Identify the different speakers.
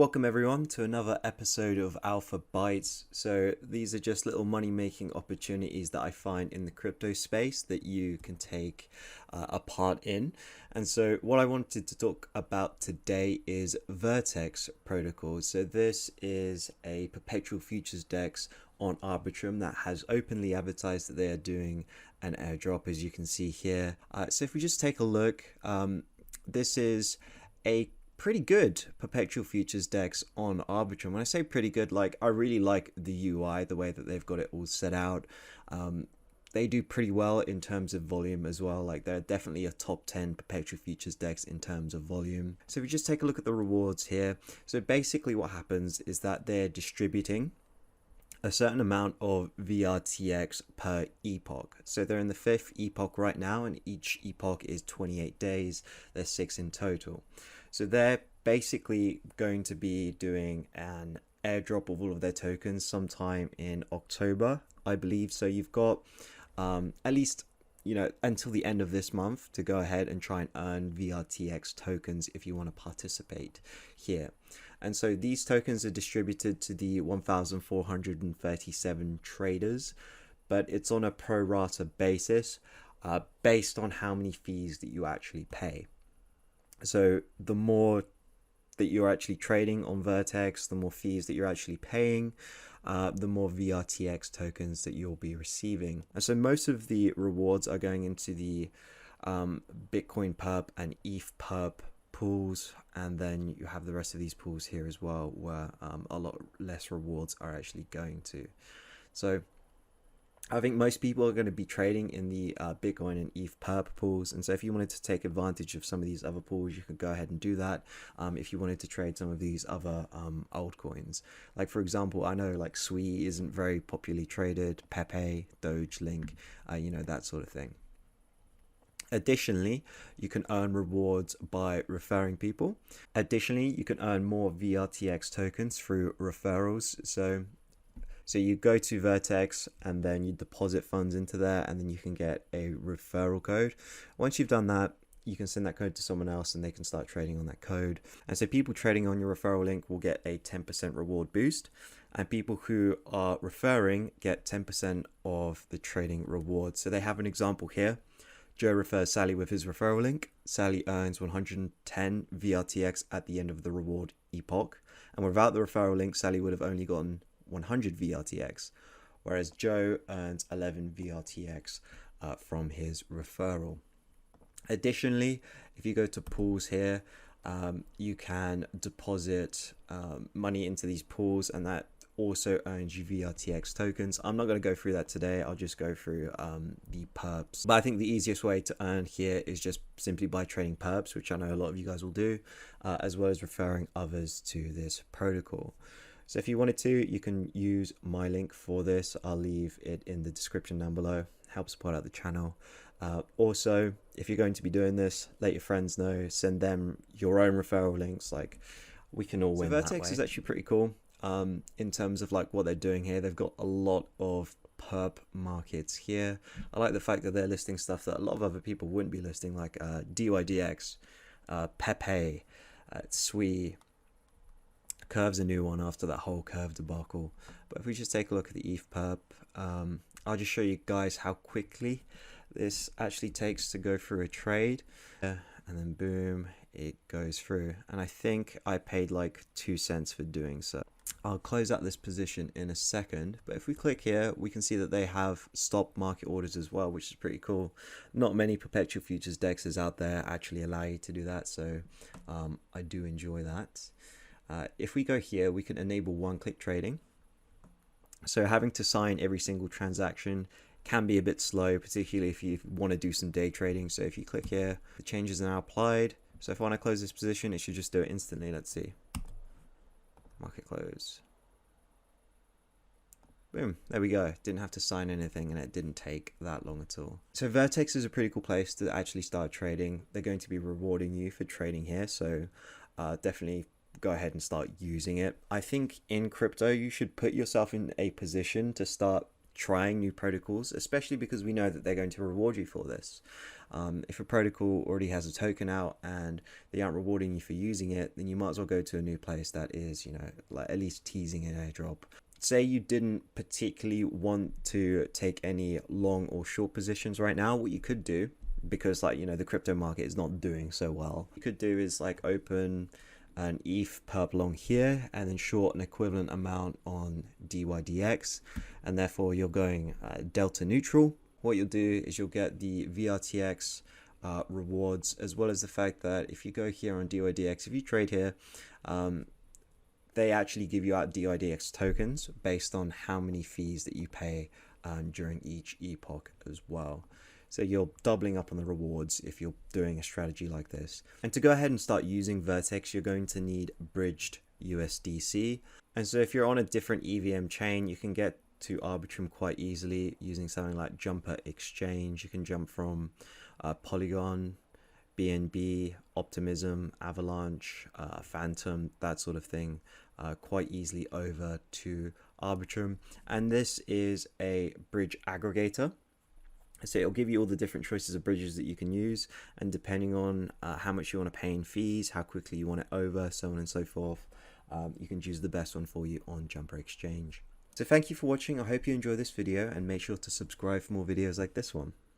Speaker 1: Welcome everyone to another episode of Alpha Bytes. So these are just little money making opportunities that I find in the crypto space that you can take a part in. And so what I wanted to talk about today is Vertex Protocol. So this is a perpetual futures DEX on Arbitrum that has openly advertised that they are doing an airdrop, as you can see here. So if we just take a look, this is a pretty good perpetual futures DEX on Arbitrum. When I say pretty good, like I really like the UI, the way that they've got it all set out. They do pretty well in terms of volume as well. Like they're definitely a top 10 perpetual futures DEX in terms of volume. So if we just take a look at the rewards here. So basically what happens is that they're distributing a certain amount of VRTX per epoch. So they're in the 5th epoch right now, and each epoch is 28 days. There's 6 in total. So they're basically going to be doing an airdrop of all of their tokens sometime in October, I believe. So you've got at least, until the end of this month to go ahead and try and earn VRTX tokens if you want to participate here. And so these tokens are distributed to the 1,437 traders, but it's on a pro rata basis based on how many fees that you actually pay. So the more that you're actually trading on Vertex, the more fees that you're actually paying, the more VRTX tokens that you'll be receiving. And so most of the rewards are going into the Bitcoin perp and ETH perp pools, and then you have the rest of these pools here as well where a lot less rewards are actually going to. So I think most people are going to be trading in the Bitcoin and ETH perp pools, and so if you wanted to take advantage of some of these other pools, you could go ahead and do that. If you wanted to trade some of these other altcoins, like for example, I know like Sui isn't very popularly traded, Pepe, Doge, Link, that sort of thing. Additionally, you can earn rewards by referring people. Additionally, you can earn more VRTX tokens through referrals. So you go to Vertex and then you deposit funds into there, and then you can get a referral code. Once you've done that, you can send that code to someone else and they can start trading on that code. And so people trading on your referral link will get a 10% reward boost, and people who are referring get 10% of the trading reward. So they have an example here. Joe refers Sally with his referral link. Sally earns 110 VRTX at the end of the reward epoch. And without the referral link, Sally would have only gotten 100 VRTX, whereas Joe earns 11 VRTX from his referral. Additionally, if you go to pools here, you can deposit money into these pools, and that also earns you VRTX tokens. I'm not going to go through that today. I'll just go through the perps. But I think the easiest way to earn here is just simply by trading perps, which I know a lot of you guys will do, as well as referring others to this protocol. So if you wanted to, you can use my link for this. I'll leave it in the description down below. Help support out the channel. Also, if you're going to be doing this, let your friends know. Send them your own referral links. Like, we can all win that way. Vertex is actually pretty cool in terms of like what they're doing here. They've got a lot of perp markets here. I like the fact that they're listing stuff that a lot of other people wouldn't be listing, like DYDX, Pepe, Sui. Curve's a new one after that whole Curve debacle. But if we just take a look at the ETH perp, I'll just show you guys how quickly this actually takes to go through a trade. And then boom, it goes through. And I think I paid like 2 cents for doing so. I'll close out this position in a second, but if we click here, we can see that they have stop market orders as well, which is pretty cool. Not many perpetual futures dexes out there actually allow you to do that, so I do enjoy that. If we go here, we can enable one-click trading. So having to sign every single transaction can be a bit slow, particularly if you want to do some day trading. So if you click here, the changes are now applied. So if I want to close this position, it should just do it instantly. Let's see. Market close. Boom, there we go. Didn't have to sign anything, and it didn't take that long at all. So Vertex is a pretty cool place to actually start trading. They're going to be rewarding you for trading here. So definitely go ahead and start using it. I think in crypto, you should put yourself in a position to start trying new protocols, especially because we know that they're going to reward you for this. If a protocol already has a token out and they aren't rewarding you for using it, then you might as well go to a new place that is, like at least teasing an airdrop. Say you didn't particularly want to take any long or short positions right now, what you could do, because the crypto market is not doing so well, you could do is like open an ETH perp long here and then short an equivalent amount on DYDX, and therefore you're going delta neutral. What you'll do is you'll get the VRTX rewards, as well as the fact that if you go here on DYDX, if you trade here, they actually give you out DYDX tokens based on how many fees that you pay during each epoch as well. So you're doubling up on the rewards if you're doing a strategy like this. And to go ahead and start using Vertex, you're going to need bridged USDC. And so if you're on a different EVM chain, you can get to Arbitrum quite easily using something like Jumper Exchange. You can jump from Polygon, BNB, Optimism, Avalanche, Phantom, that sort of thing, quite easily over to Arbitrum. And this is a bridge aggregator. So it'll give you all the different choices of bridges that you can use, and depending on how much you want to pay in fees, how quickly you want it over, so on and so forth, you can choose the best one for you on Jumper Exchange. So thank you for watching. I hope you enjoyed this video, and make sure to subscribe for more videos like this one.